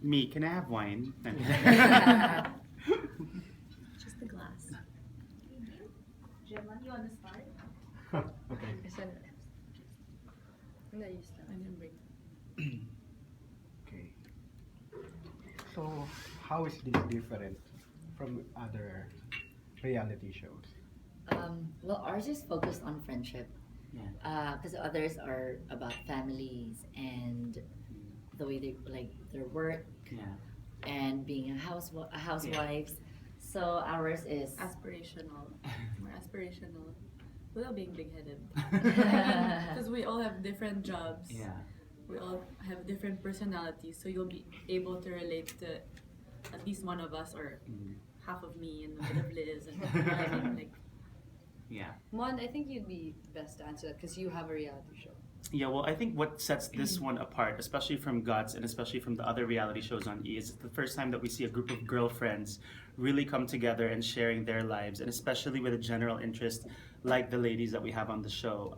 Me, can I have wine? Just the glass. Gemma, you want to start? Okay. No, you start. I didn't bring. Okay. So, how is this different from other reality shows? Well, ours is focused on friendship. Yeah. Because others are about families and the way they like their work Yeah. and being a housewives. So ours is Aspirational. More aspirational. Without being big-headed. Because we all have different jobs. Yeah. We all have different personalities, so you'll be able to relate to at least one of us or Mm. half of me and a bit of Liz and I mean, like Yeah. Mond, I think you'd be best to answer that because you have a reality show. Yeah, well, I think what sets this one apart, especially from Guts and especially from the other reality shows on E, is it's the first time that we see a group of girlfriends really come together and sharing their lives, and especially with a general interest like the ladies that we have on the show.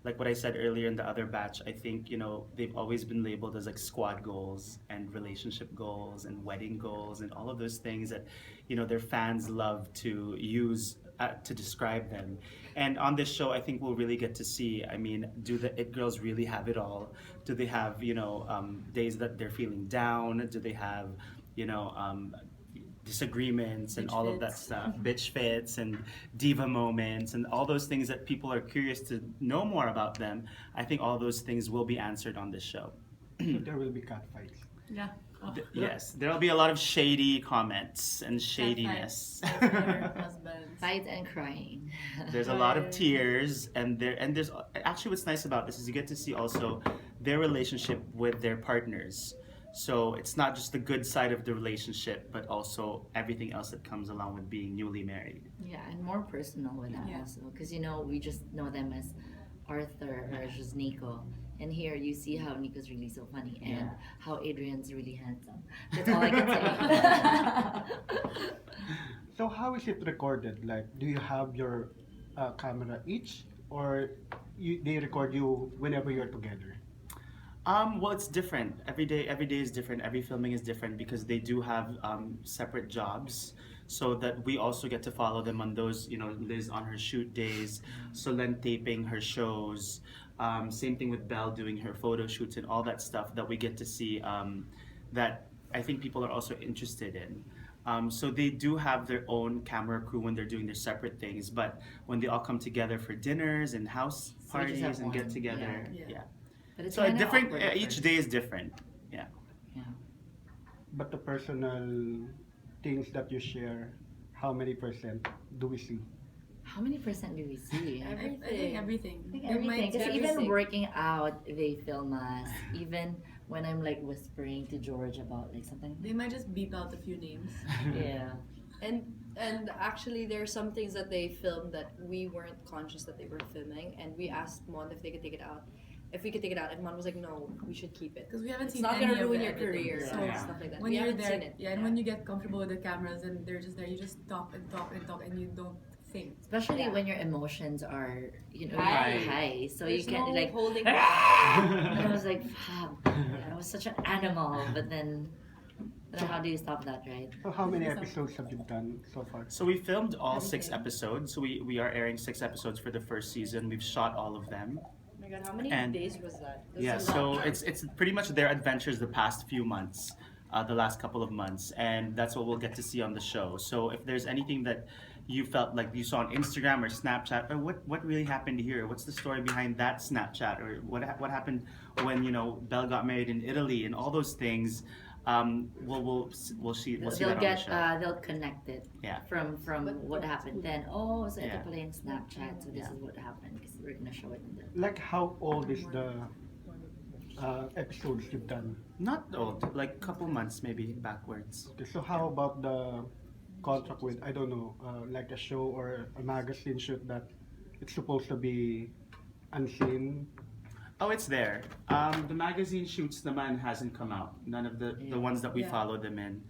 Like what I said earlier in the other batch, I think, they've always been labeled as like squad goals and relationship goals and wedding goals and all of those things that, their fans love to use to describe them. And on this show, I think we'll really get to see. I mean, do the it girls really have it all? Do they have days that they're feeling down? Do they have disagreements and Bitch all of that fits. stuff, bitch fits and diva moments and all those things that people are curious to know more about them? I think all those things will be answered on this show. So there will be cat fights. yeah. Oh. Yes, there'll be a lot of shady comments and shadiness. Husbands. fight and crying. There's a lot of tears, and there's actually what's nice about this is you get to see also their relationship with their partners. So it's not just the good side of the relationship, but also everything else that comes along with being newly married. Yeah, and more personal with them Yeah. also, because we just know them as Arthur or just Nico. And here you see how Nico's really so funny and Yeah. how Adrian's really handsome. That's all I can say. So, how is it recorded? Like, do you have your camera each, or they record you whenever you're together? Well, it's different. Every day is different. Every filming is different because they do have separate jobs, so that we also get to follow them on those. Liz on her shoot days, Solenn taping her shows. Same thing with Belle doing her photo shoots and all that stuff that we get to see. That I think people are also interested in. So they do have their own camera crew when they're doing their separate things, but when they all come together for dinners and house So we just parties have and get one, together, yeah. yeah. But it's So a kinda different. awkward at Each first. day is different. Yeah. Yeah. But the personal things that you share, how many percent do we see? How many percent do we see? I think everything. I think They everything. might- Because everything. even working out, they film us. Even when I'm like whispering to George about like something. They might just beep out a few names. Yeah. And actually, there are some things that they filmed that we weren't conscious that they were filming, and we asked Mond if they could take it out. If we could take it out, and Mond was like, "No, we should keep it. Because we haven't It's seen not any gonna of ruin the your everything. career So Yeah. stuff like that." when we you're haven't there, seen it. and when you get comfortable with the cameras and they're just there, you just talk and talk and talk, and you don't think. Especially Yeah. when your emotions are, High. really high. So There's you can't no like. holding. And I was like, fuck. I was such an animal. But then how do you stop that, right? So, how many episodes have you done so far? So we filmed all 6 Everything. episodes. So we are airing 6 episodes for the first season. We've shot all of them. Oh my god, how many And- days was that? That's Yeah. a So lot. it's pretty much their adventures the past few months, the last couple of months, and that's what we'll get to see on the show. So if there's anything that you felt like you saw on Instagram or Snapchat, or what really happened here? What's the story behind that Snapchat? Or what happened when Belle got married in Italy and all those things? We'll see They'll that on the get show. they'll connect it Yeah. from what happened then. Oh, so ito Yeah. pala yung Snapchat. So this Yeah. is what happened because we're gonna show it in the. Like, how old is the episodes you've done? Not old, like a couple months maybe backwards. Okay, so how about the contract with, I don't know, like a show or a magazine shoot that it's supposed to be unseen? Oh, it's there. The magazine shoots naman hasn't come out. None of the Yeah. ones that we Yeah. follow them in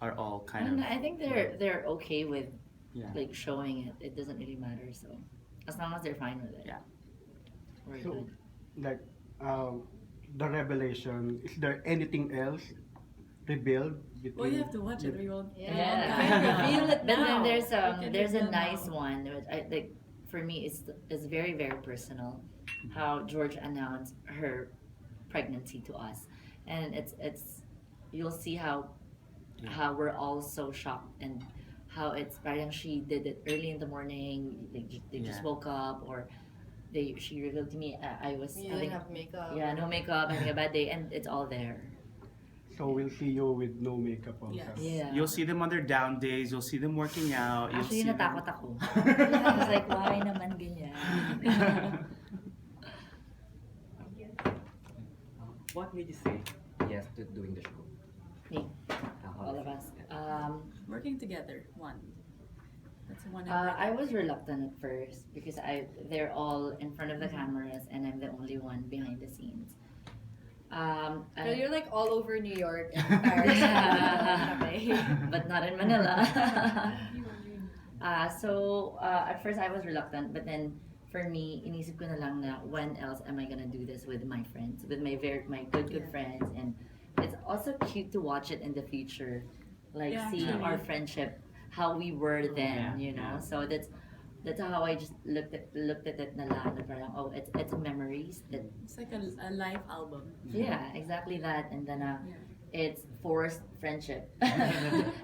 are all kind And of I think they're okay with yeah. like showing it. It doesn't really matter. So as long as they're fine with it. Yeah. We're So, good. like, the revelation, is there anything else rebuild between. Well, you have to watch it. We won't. Yeah. Yeah. You can't reveal it But now. then You can there's a reveal nice now. one which I like. For me, it's very very personal. How George announced her pregnancy to us, and it's you'll see how we're all so shocked and how it's parang she did it early in the morning. They just Yeah. woke up or she revealed to me I was You having didn't have makeup. yeah no makeup having a bad day and it's all there. So we'll see you with no makeup also. Yes. Yeah. You'll see them on their down days. You'll see them working out. You'll Actually, see them- natakot ako. I was like, why naman ganyan? What made you say yes to doing the show? Me, How all did of it us. feel? Working together, one. That's one. I was reluctant at first because they're all in front of the cameras and I'm the only one behind the scenes. So you're like all over New York and Paris. But not in Manila. So at first I was reluctant, but then for me, inisip ko na lang na when else am I gonna do this with my friends, with my good Yeah. friends, and it's also cute to watch it in the future, like Yeah, seeing actually. our friendship, how we were then, Yeah, you know. yeah. So that's how I just looked at it na lang, na parang, oh, it's memories that It's like a live album. yeah, exactly that, and then Yeah. it's forced friendship.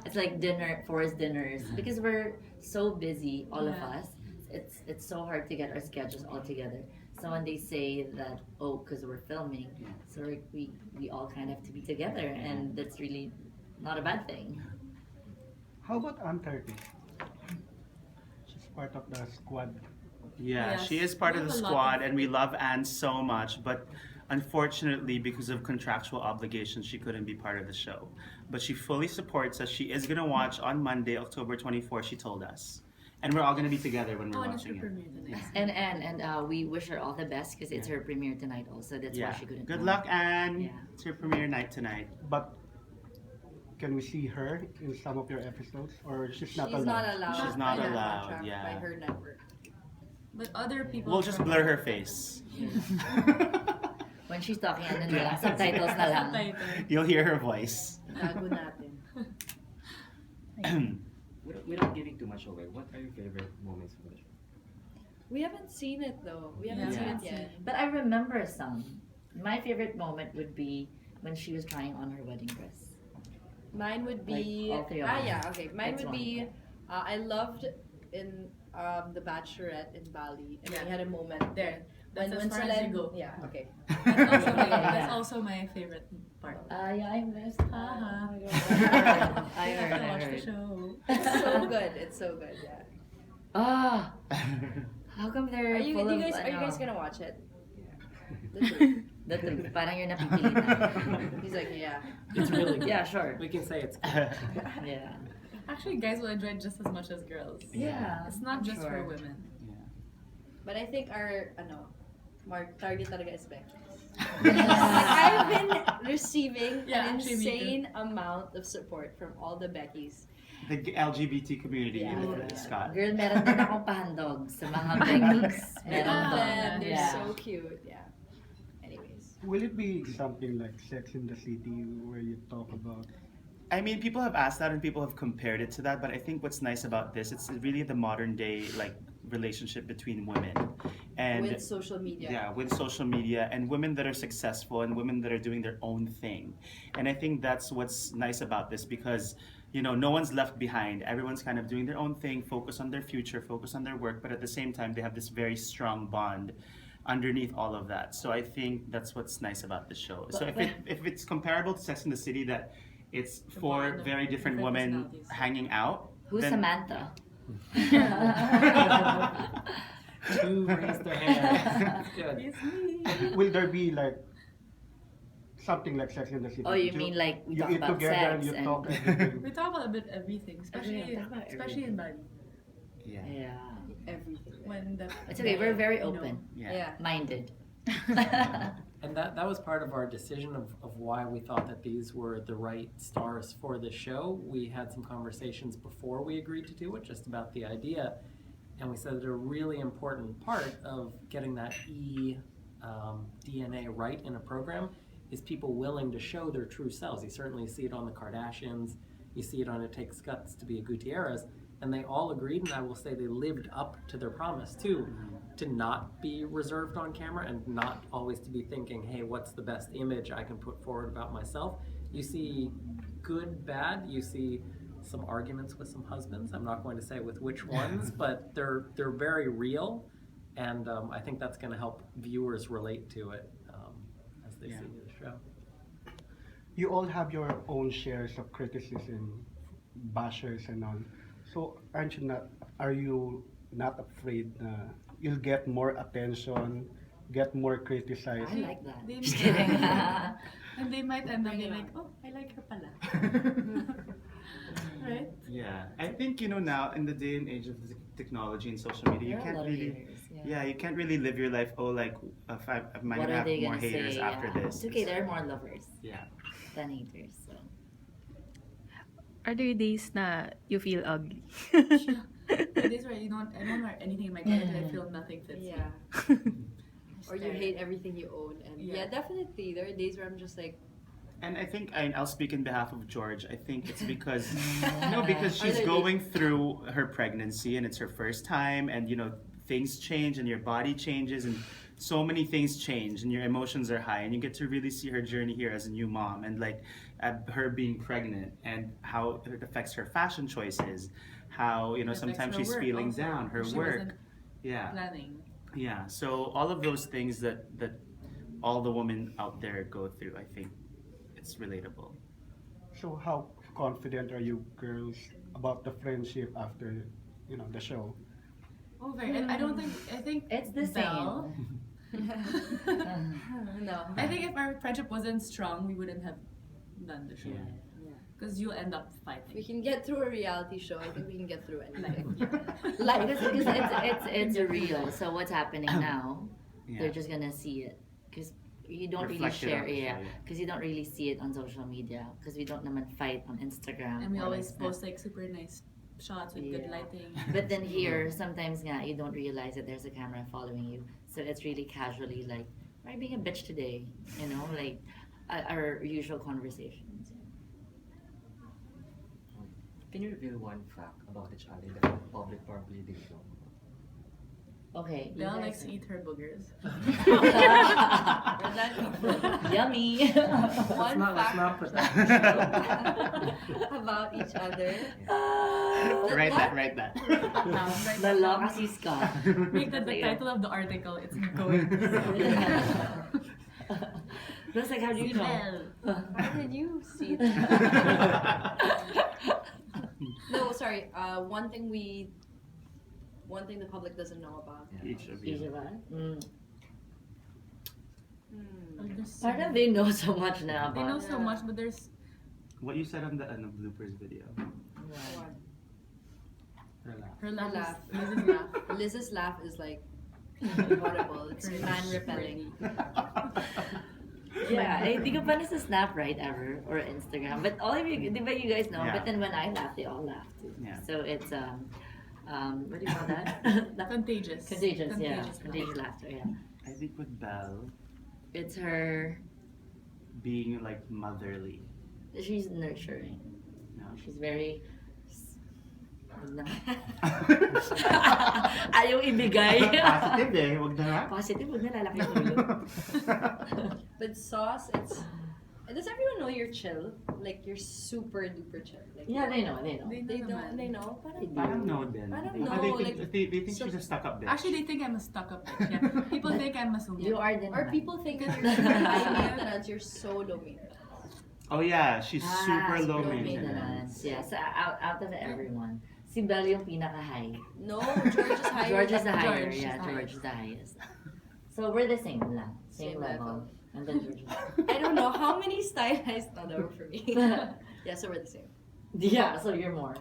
It's like forced dinners because we're so busy, all of Yeah. us. It's so hard to get our schedules all together. So when they say that, oh, because we're filming, so we all kind of have to be together, and that's really not a bad thing. How about Aunt Turkey? She's part of the squad. Yeah, Yes. she is part We of the have a lot squad, of- and we love Anne so much. But unfortunately, because of contractual obligations, she couldn't be part of the show. But she fully supports us. She is gonna watch on Monday, October 24th. She told us, and we're all gonna be together when we're Oh, and it's her watching it. premiere tonight. And we wish her all the best because it's her premiere tonight. Also, that's why Yeah. she couldn't. Good come. luck, Anne. Yeah. It's your premiere night tonight. But can we see her in some of your episodes, or she's not She's allowed? not allowed. She's not by allowed, contract yeah. By her network. But other people. We'll just from- blur her face. When she's talking, and then walang subtitles na lang. Subtitle. You'll hear her voice. Gago natin. Without giving too much away, what are your favorite moments from the show? We haven't seen it though. We haven't Yeah. seen it Yeah. yet. But I remember some. My favorite moment would be when she was trying on her wedding dress. Mine would be Like, all three of them. yeah, okay. Mine That's would one. be I loved in the Bachelorette in Bali, and Yeah. we had a moment There. when That's as far as Solenn, you go. yeah, okay. That's also my favorite part. Yeah, I missed. Uh-huh. I You have to heard. watch the show. It's so good. It's so good. Yeah. Ah, how come they're Are you full of guys ano? gonna watch it? Yeah. The truth. The truth. Parang you're napipilitan. He's like, yeah. It's really good. Yeah, sure. We can say it's Yeah. Actually, guys will enjoy it just as much as girls. Yeah. It's not just sure. for women. But I think our target talaga is Becky. I've been receiving Yeah, an actually, me too. insane amount of support from all the Beckys. The LGBT community, Yeah. Scott. Girl, meron din akong pahandog sa mga Beckys. I Meron love doon. them. They're Yeah. so cute. Yeah. Anyways. Will it be something like Sex in the City where you talk about? I mean, people have asked that and people have compared it to that, but I think what's nice about this, it's really the modern day like relationship between women and With social media. yeah, with social media and women that are successful and women that are doing their own thing. And I think that's what's nice about this because no one's left behind. Everyone's kind of doing their own thing, focus on their future, focus on their work, but at the same time they have this very strong bond underneath all of that. So I think that's what's nice about the show. So if it's comparable to Sex in the City, that it's four bond of very different different women personalities. hanging out. Who's then- Samantha? Two raised their hand. Good. It's me. Will there be like something like Sex in the City? Oh, you mean like we you talk eat about together sex and you and talk everything? We talk about a bit everything, especially talk about especially in Bali. Yeah. yeah. Everything. When the It's okay. We're very you know, open Yeah. minded. And that was part of our decision of why we thought that these were the right stars for the show. We had some conversations before we agreed to do it, just about the idea. And we said that a really important part of getting that DNA right in a program is people willing to show their true selves. You certainly see it on the Kardashians, you see it on It Takes Guts to be a Gutierrez, and they all agreed, and I will say they lived up to their promise too, to not be reserved on camera and not always to be thinking, hey, what's the best image I can put forward about myself? You see good, bad, you see some arguments with some husbands. I'm not going to say with which ones, but they're very real, and I think that's going to help viewers relate to it as they see the show. You all have your own shares of criticism, bashers and all. So are you not afraid you'll get more attention, get more criticized? I like that. They Just kidding. and they might end up being like, oh, I like her pala. Right? Yeah, I think now in the day and age of the technology and social media, There you are a can't lot of really, haters, you can't really live your life. Oh, like if I might What are have they more gonna haters say? after Yeah. this. It's okay, there are more lovers Yeah. than haters. So. Are there days na you feel ugly? The days where I don't wear anything in my closet and I feel nothing fits me. Yeah. Or you hate everything you own. And Yeah. definitely. There are days where I'm just like, And I think I'll speak in behalf of George. I think it's because because Are she's there going through her pregnancy and it's her first time, and things change and your body changes and so many things change and your emotions are high, and you get to really see her journey here as a new mom, and like her being pregnant and how it affects her fashion choices, how It affects sometimes her she's work feeling also. down, her She work. wasn't Yeah. planning. Yeah, so all of those things that all the women out there go through, I think it's relatable. So how confident are you girls about the friendship after the show? Oh, very. I think It's the Belle- no. I think if our friendship wasn't strong, we wouldn't have done the show. Yeah. Because you'll end up We fighting. can get through a reality show. I think we can get through anything. Like because it's real. So what's happening now? Yeah. They're just gonna see it because you don't Reflected really share on the show, yeah. because you don't really see it on social media because we don't naman fight on Instagram. And we or always like Snap. post like super nice shots with good Yeah. lighting. But then here, sometimes nga, you don't realize that there's a camera following you. So it's really casually like, why are you being a bitch today? Like our usual conversations. Can you reveal one fact about each other that public probably didn't know? Okay. you Belle guys likes to are- eat her boogers. Yummy. One Let's fact not put that. about each other. Write that. The law kasi Scott. Make that the title of the article. It's going. That's like, how do you know? Belle. How did you see it? No, sorry. One thing the public doesn't know about. Each of Each you. of us? Mm. Oh, there's so Parang many. they know so much now They know about so much, but there's What you said on the bloopers video. One. her laugh. laugh. Liz's laugh. Liz's laugh is like horrible. It's man repelling. Yeah, hindi ko pa nasa Snap, right, ever, or Instagram. But all of you, di ba you guys know? Yeah. But then when I laugh, they all laugh too. Yeah. So it's, what do you call that? Contagious. Contagious, yeah. Contagious Contagious laughter, yeah. I think with Belle It's her, being like motherly. she's nurturing. No. She's very, wag na. Ayaw ibigay. Positive eh, wag na nga. Positive, wag na lalaki yung ulo. But Sauce, does everyone know you're chill? Like you're super duper chill. Like, Yeah, they know. They They know don't. naman. They know. Parang, Parang no din. Parang They- no, They think so- she's a stuck-up bitch. Actually, they think I'm a stuck-up bitch. Yeah. People think I'm a sungit. You are din or naman. people think that you're super high maintenance. You're so low maintenance. Oh yeah, she's super low low maintenance. Yeah, so out of everyone, si Belle yung pinaka-high. No, George is higher. George is the than- higher, George is yeah, the George is the highest. So we're the same lang, same Same level. level. And then George is I don't know how many stylized no, that were for me. Yeah, so we're the same. Yeah, so you're more.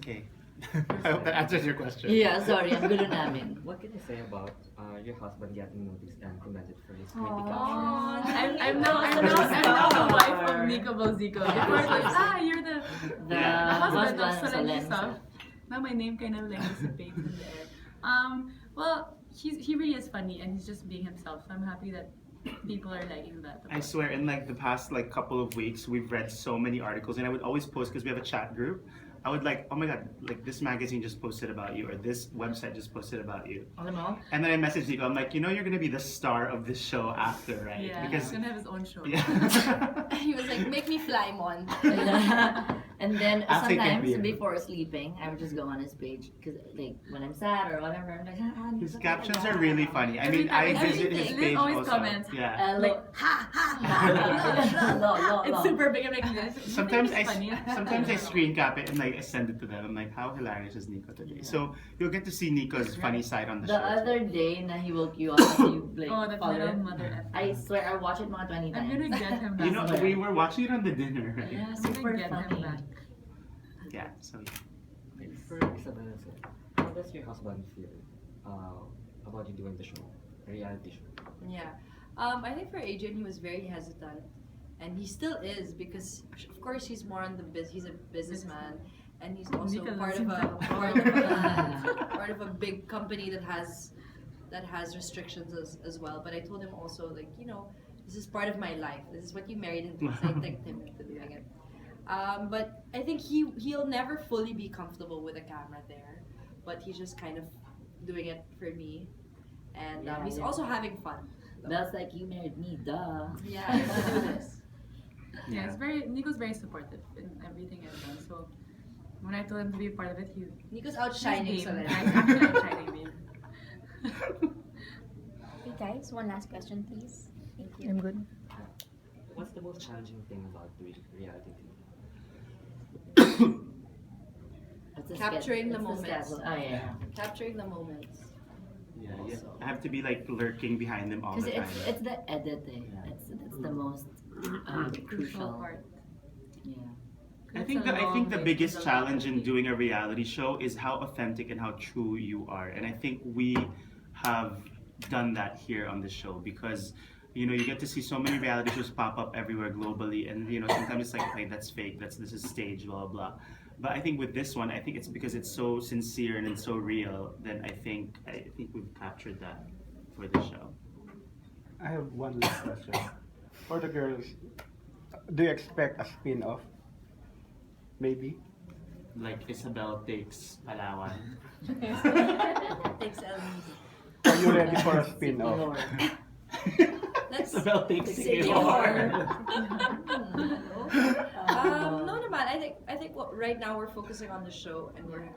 Okay. I hope that answers your question. Yeah, sorry, ang gulo namin. What can you say about your husband getting noticed and commended for his pretty Aww. caption? I'm now the wife of Nico Balzico. Before it was, you're the The husband of husband, Solenn Solenn Heussaff. Now my name kind of like dissipates in the air. Well, he really is funny and he's just being himself. So I'm happy that people are liking that. I swear, in like the past like couple of weeks, we've read so many articles, and I would always post because we have a chat group. I would like, oh my god, like this magazine just posted about you, or this website just posted about you. Alam mo? And then I messaged Nico. I'm like, you know, you're gonna be the star of this show after, right? Yeah, Because he's gonna have his own show. yeah. He was like, make me fly, Mon. And then I'll take it, sometimes Bea. before sleeping, I would just go on his page because, like, when I'm sad or whatever, I'm like, His captions are really funny. I mean, I visit his Everything. page Always also. comments. Yeah. like, Ha ha ha. It's super big. I'm like, Sometimes I funny. sometimes I screen cap it and like I send it to them. I'm like, how hilarious is Nico today? So you'll get to see Nico's funny side on the The show. other day na he woke you up and you like Oh, that follow little him. mother effer. I swear I watched it mga 20 I'm times. gonna get him back. You know, we were watching it on the dinner, right? Yeah, I'm super gonna get him funny. back. Yeah. So For Isabel, how does your husband feel about you doing the show, a reality show? Yeah. I think for Adrian, he was very hesitant, and he still is because, of course, he's more on the he's a businessman, and he's also Nico part loves of a himself. part of a big company that has restrictions as well. But I told him also, like, you know, this is part of my life. This is what you married into. So I thanked him for doing it. But I think he'll never fully be comfortable with a camera there, but he's just kind of doing it for me, and Yeah, he's yeah. also having fun. That's like, you married me, duh. Yeah, I have to do this. Yeah, Nico's very supportive in everything I've done. So when I told him to be a part of it, he Nico's outshining he's game. Solenn. I'm actually outshining me. Hey guys, one last question, please. Thank you. I'm good. What's the most challenging thing about doing reality TV? It's a Capturing the it's a moments. schedule. Oh yeah. Capturing the moments. yeah, I have to be like lurking behind them all Because the time. it's the editing. Yeah. It's the most Crucial crucial. part. Yeah. I think the biggest challenge in doing a reality show is how authentic and how true you are, and I think we have done that here on the show because you know you get to see so many reality shows pop up everywhere globally, and you know sometimes it's like, hey, that's fake, this is staged, blah blah blah. But I think with this one, I think it's because it's so sincere and it's so real. Then I think we've captured that for the show. I have one last question. For the girls, do you expect a spin-off? Maybe? Like Isabel takes Palawan. Takes Elise. Are you ready for a spin-off? Let's Isabel takes City City no naman. I think right now we're focusing on the show and we're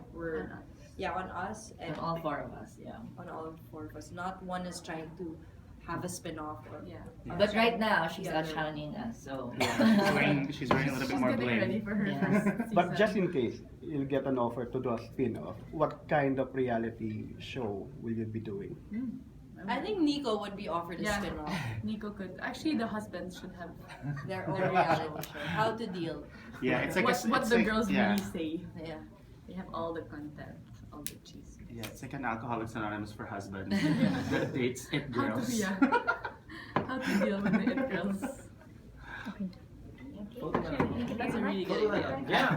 on us and And all four of us, yeah. on all four of us. Not one is trying to have a spin-off or Yeah. But right now she's Yeah. outshining us, so Yeah, she's wearing a little bit She's more getting ready bling. for her Yeah. first season. But just in case you'll get an offer to do a spin-off, what kind of reality show will you be doing? I think Nico would be offered a Yeah. spin-off. Nico could. Actually, the husbands should have Their own Their reality own show. How to deal. Yeah, it's like what it's the like, girls yeah. really say. Yeah. They have all the content, all the cheese. Yeah, it's like an Alcoholics Anonymous for husbands that dates it How to, girls. yeah. How to deal with the it girls. Okay. That's a really good idea. Yeah.